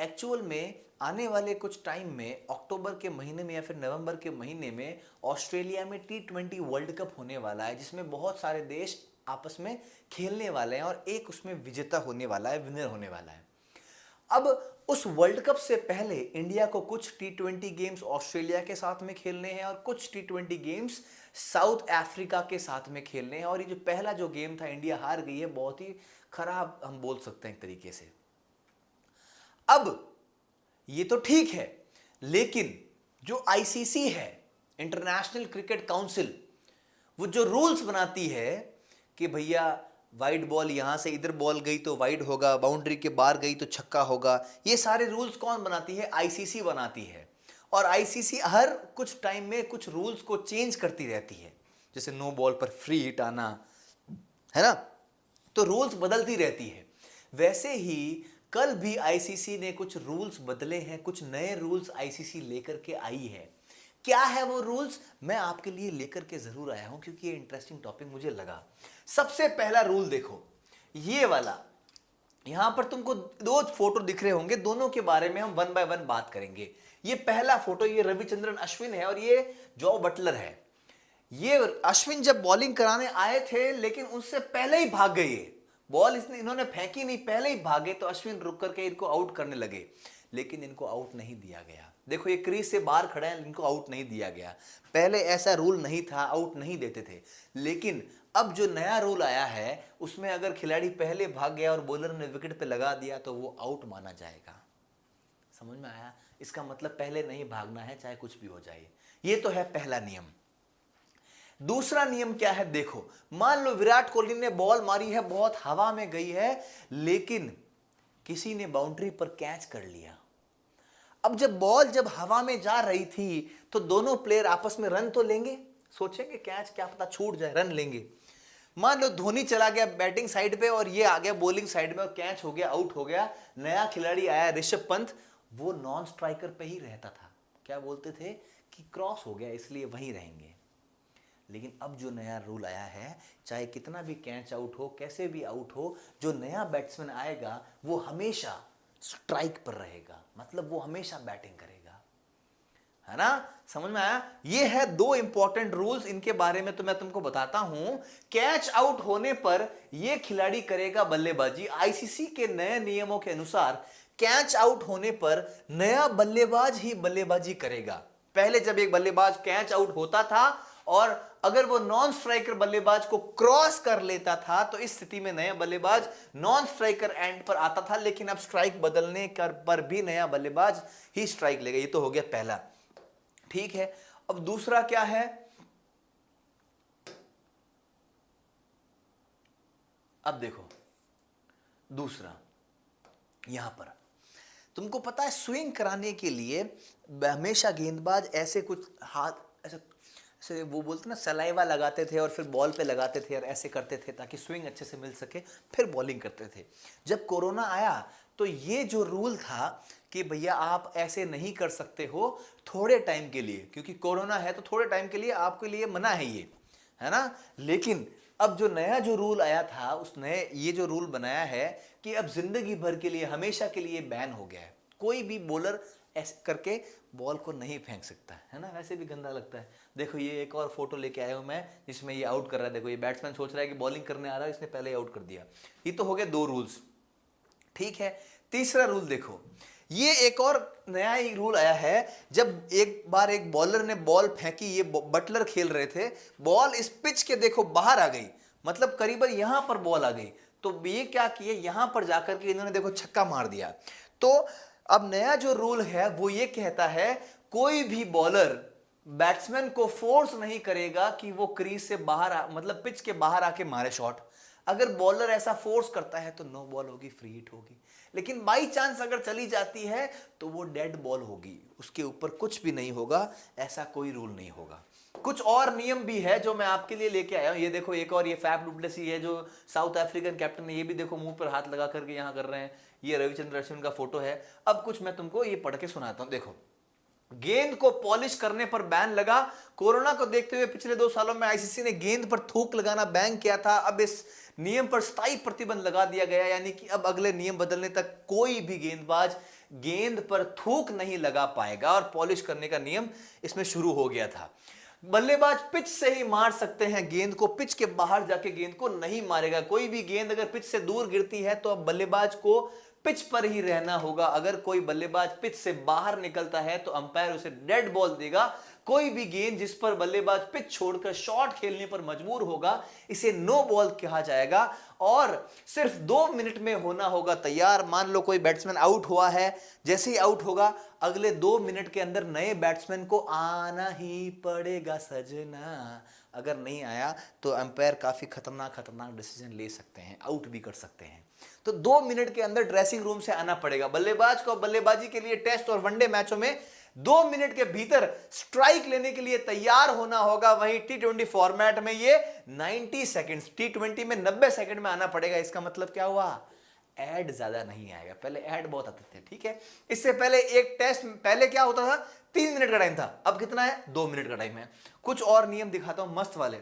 Actual में आने वाले कुछ टाइम में अक्टूबर के महीने में या फिर नवंबर के महीने में ऑस्ट्रेलिया में T20 वर्ल्ड कप होने वाला है, जिसमें बहुत सारे देश आपस में खेलने वाले हैं और एक उसमें विजेता होने वाला है, विनर होने वाला है। अब उस वर्ल्ड कप से पहले इंडिया को कुछ T20 गेम्स ऑस्ट्रेलिया के साथ में खेलने हैं और कुछ T20 गेम्स साउथ अफ्रीका के साथ में खेलने हैं। और ये जो पहला जो गेम था इंडिया हार गई है, बहुत ही खराब हम बोल सकते हैं एक तरीके से। अब ये तो ठीक है, लेकिन जो आईसीसी है, इंटरनेशनल क्रिकेट काउंसिल, वो जो रूल्स बनाती है कि भैया वाइड बॉल यहां से इधर बॉल गई तो वाइड होगा, बाउंड्री के बाहर गई तो छक्का होगा, ये सारे रूल्स कौन बनाती है? आईसीसी बनाती है। और आईसीसी हर कुछ टाइम में कुछ रूल्स को चेंज करती रहती है, जैसे नो बॉल पर फ्री हिट आना, है ना, तो रूल्स बदलती रहती है। वैसे ही कल भी आईसीसी ने कुछ रूल्स बदले हैं, कुछ नए रूल्स आईसीसी लेकर के आई है। क्या है वो रूल्स? मैं आपके लिए लेकर के जरूर आया हूं क्योंकि ये इंटरेस्टिंग टॉपिक मुझे लगा। सबसे पहला रूल देखो, ये वाला, यहां पर तुमको दो फोटो दिख रहे होंगे, दोनों के बारे में हम वन बाय वन बात करेंगे। ये पहला फोटो, ये रविचंद्रन अश्विन है और ये जॉ बटलर है। ये अश्विन जब बॉलिंग कराने आए थे, लेकिन उससे पहले ही भाग गए, बॉल इन्होंने फेंकी नहीं, पहले ही भागे, तो अश्विन रुक करके इनको आउट करने लगे, लेकिन इनको आउट नहीं दिया गया। देखो ये क्रीज से बाहर खड़े हैं, इनको आउट नहीं दिया गया। पहले ऐसा रूल नहीं था, आउट नहीं देते थे, लेकिन अब जो नया रूल आया है उसमें अगर खिलाड़ी पहले भाग गया और बॉलर ने विकेट पे लगा दिया तो वो आउट माना जाएगा। समझ में आया? इसका मतलब पहले नहीं भागना है, चाहे कुछ भी हो जाए। ये तो है पहला नियम। दूसरा नियम क्या है देखो, मान लो विराट कोहली ने बॉल मारी है, बहुत हवा में गई है, लेकिन किसी ने बाउंड्री पर कैच कर लिया। अब जब बॉल जब हवा में जा रही थी तो दोनों प्लेयर आपस में रन तो लेंगे, सोचेंगे कैच क्या पता छूट जाए, रन लेंगे। मान लो धोनी चला गया बैटिंग साइड पे और ये आ गया बॉलिंग साइड में और कैच हो गया, आउट हो गया। नया खिलाड़ी आया ऋषभ पंत, वो नॉन स्ट्राइकर पे ही रहता था, क्या बोलते थे कि क्रॉस हो गया इसलिए वहीं रहेंगे। लेकिन अब जो नया रूल आया है, चाहे कितना भी कैच आउट हो, कैसे भी आउट हो, जो नया बैट्समैन आएगा वो हमेशा स्ट्राइक पर रहेगा, मतलब वो हमेशा बैटिंग करेगा, है ना? समझ में आया? ये है दो इंपॉर्टेंट रूल्स, इनके बारे में तो मैं तुमको बताता हूं। कैच आउट होने पर ये खिलाड़ी करेगा बल्लेबाजी। आईसीसी के नए नियमों के अनुसार कैच आउट होने पर नया बल्लेबाज ही बल्लेबाजी करेगा। पहले जब एक बल्लेबाज कैच आउट होता था और अगर वो नॉन स्ट्राइकर बल्लेबाज को क्रॉस कर लेता था तो इस स्थिति में नया बल्लेबाज नॉन स्ट्राइकर एंड पर आता था, लेकिन अब स्ट्राइक बदलने पर भी नया बल्लेबाज ही स्ट्राइक लेगा। ये तो हो गया पहला, ठीक है। अब दूसरा क्या है, अब देखो दूसरा, यहां पर तुमको पता है स्विंग कराने के लिए हमेशा गेंदबाज ऐसे कुछ हाथ ऐसे वो बोलते ना सलाइवा लगाते थे और फिर बॉल पे लगाते थे और ऐसे करते थे ताकि स्विंग अच्छे से मिल सके, फिर बॉलिंग करते थे। जब कोरोना आया तो ये जो रूल था कि भैया आप ऐसे नहीं कर सकते हो थोड़े टाइम के लिए, क्योंकि कोरोना है तो थोड़े टाइम के लिए आपके लिए मना है ये, है ना। लेकिन अब जो नया जो रूल आया था, उस नए ये जो रूल बनाया है कि अब जिंदगी भर के लिए, हमेशा के लिए बैन हो गया है। कोई भी बॉलर ऐसे करके बॉल को नहीं फेंक सकता है ना, वैसे भी गंदा लगता है। देखो ये एक और फोटो लेके आया हूं मैं जिसमें ये आउट कर रहा है। देखो ये बैट्समैन सोच रहा है कि बॉलिंग करने आ रहा है, इसने पहले ही आउट कर दिया। ये तो हो गया दो रूल्स, ठीक है। तीसरा रूल देखो, ये एक और नया ही रूल आया है। जब एक बार एक बॉलर ने बॉल फेंकी, ये बटलर खेल रहे थे, बॉल इस पिच के देखो बाहर आ गई, मतलब करीबन यहां पर बॉल आ गई, तो ये क्या किए, यहां पर जाकर के इन्होंने देखो छक्का मार दिया। तो अब नया जो रूल है वो ये कहता है कोई भी बॉलर बैट्समैन को फोर्स नहीं करेगा कि वो क्रीज से बाहर मतलब पिच के बाहर आके मारे शॉट। अगर बॉलर ऐसा फोर्स करता है तो नो बॉल होगी, फ्री हिट होगी। लेकिन बाई चांस अगर चली जाती है तो वो डेड बॉल होगी, उसके ऊपर कुछ भी नहीं होगा, ऐसा कोई रूल नहीं होगा। कुछ और नियम भी है जो मैं आपके लिए लेके आया हूं। ये देखो एक और, ये फैफ डु प्लेसी है जो साउथ अफ्रीकन कैप्टन है, ये भी देखो मुंह पर हाथ लगा करके यहां कर रहे हैं। ये रविचंद्रन अश्विन का फोटो है। अब कुछ मैं तुमको ये पढ़ के सुनाता हूं, देखो गेंद को पॉलिश करने पर बैन लगा। कोरोना को देखते हुए पिछले 2 सालों में आईसीसी ने गेंद पर थूक लगाना बैन किया था। अब इस नियम पर स्थायी प्रतिबंध लगा दिया गया, यानी कि अब अगले नियम बदलने तक कोई भी गेंदबाज गेंद पर थूक नहीं लगा पाएगा और पॉलिश करने का नियम इसमें शुरू हो गया था। बल्लेबाज पिच से ही मार सकते हैं गेंद को, पिच के बाहर जाके गेंद को नहीं मारेगा। कोई भी गेंद अगर पिच से दूर गिरती है तो अब बल्लेबाज को पिच पर ही रहना होगा। अगर कोई बल्लेबाज पिच से बाहर निकलता है तो अंपायर उसे डेड बॉल देगा। कोई भी गेंद जिस पर बल्लेबाज पिच छोड़कर शॉट खेलने पर मजबूर होगा, इसे नो बॉल कहा जाएगा और सिर्फ 2 मिनट में होना होगा तैयार। मान लो कोई बैट्समैन आउट हुआ है, जैसे ही आउट होगा अगले 2 मिनट के अंदर नए बैट्समैन को आना ही पड़ेगा सजना। अगर नहीं आया तो अंपायर काफी खतरनाक डिसीजन ले सकते हैं, आउट भी कर सकते हैं। तो 2 मिनट के अंदर ड्रेसिंग रूम से आना पड़ेगा बल्लेबाज को। बल्लेबाजी के लिए टेस्ट और वनडे मैचों में 2 मिनट के भीतर स्ट्राइक लेने के लिए तैयार होना होगा। वहीं टी20 फॉर्मेट में ये 90 सेकंड्स, टी20 में 90 सेकंड में आना पड़ेगा। इसका मतलब क्या हुआ? एड ज्यादा नहीं आएगा। पहले एड बहुत आते थे, ठीक है। इससे पहले एक टेस्ट पहले क्या होता था, 3 मिनट का टाइम था, अब कितना है? 2 मिनट का टाइम है। कुछ और नियम दिखाता हूं मस्त वाले।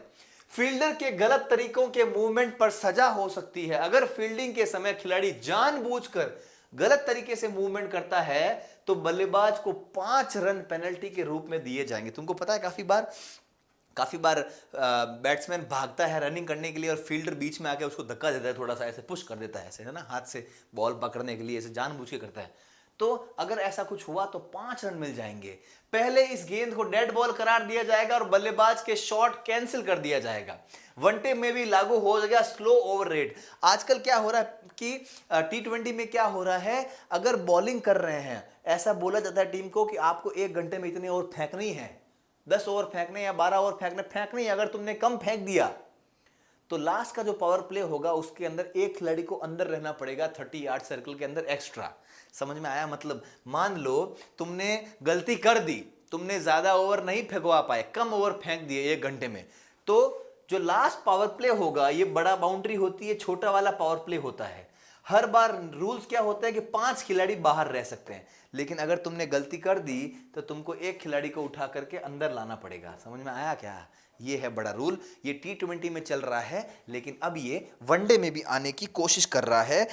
फील्डर के गलत तरीकों के मूवमेंट पर सजा हो सकती है। अगर फील्डिंग के समय खिलाड़ी जानबूझकर गलत तरीके से मूवमेंट करता है तो बल्लेबाज को 5 रन पेनल्टी के रूप में दिए जाएंगे। तुमको पता है काफी बार बैट्समैन भागता है रनिंग करने के लिए और फील्डर बीच में आके उसको धक्का देता है, थोड़ा सा ऐसे पुश कर देता है, ऐसे है ना, हाथ से बॉल पकड़ने के लिए, ऐसे जानबूझ के करता है। तो अगर ऐसा कुछ हुआ तो 5 रन मिल जाएंगे। पहले इस गेंद को डेड बॉल करार दिया जाएगा और बल्लेबाज के शॉट कैंसिल कर दिया जाएगा। वनडे में भी लागू हो जाएगा स्लो ओवर रेट। आजकल क्या हो रहा है कि टी20 में क्या हो रहा है, अगर बॉलिंग कर रहे हैं, ऐसा बोला जाता है टीम को कि आपको 1 घंटे में इतने ओवर फेंकनी है, 10 ओवर फेंकने या 12 ओवर फेंकनी है। अगर तुमने कम फेंक दिया तो लास्ट का जो पावर प्ले होगा उसके अंदर एक खिलाड़ी को अंदर रहना पड़ेगा 30 यार्ड सर्कल के अंदर एक्स्ट्रा। समझ में आया? मतलब मान लो तुमने गलती कर दी, तुमने ज्यादा ओवर नहीं फेंकवा पाए, कम ओवर फेंक दिए 1 घंटे में, तो जो लास्ट पावर प्ले होगा, ये बड़ा बाउंड्री होती है, छोटा वाला पावर प्ले होता है। हर बार रूल्स क्या होता है कि 5 खिलाड़ी बाहर रह सकते हैं, लेकिन अगर तुमने गलती कर दी तो तुमको 1 खिलाड़ी को उठा करके अंदर लाना पड़ेगा। समझ में आया क्या? ये है बड़ा रूल। ये टी20 में चल रहा है, लेकिन अब ये वनडे में भी आने की कोशिश कर रहा है।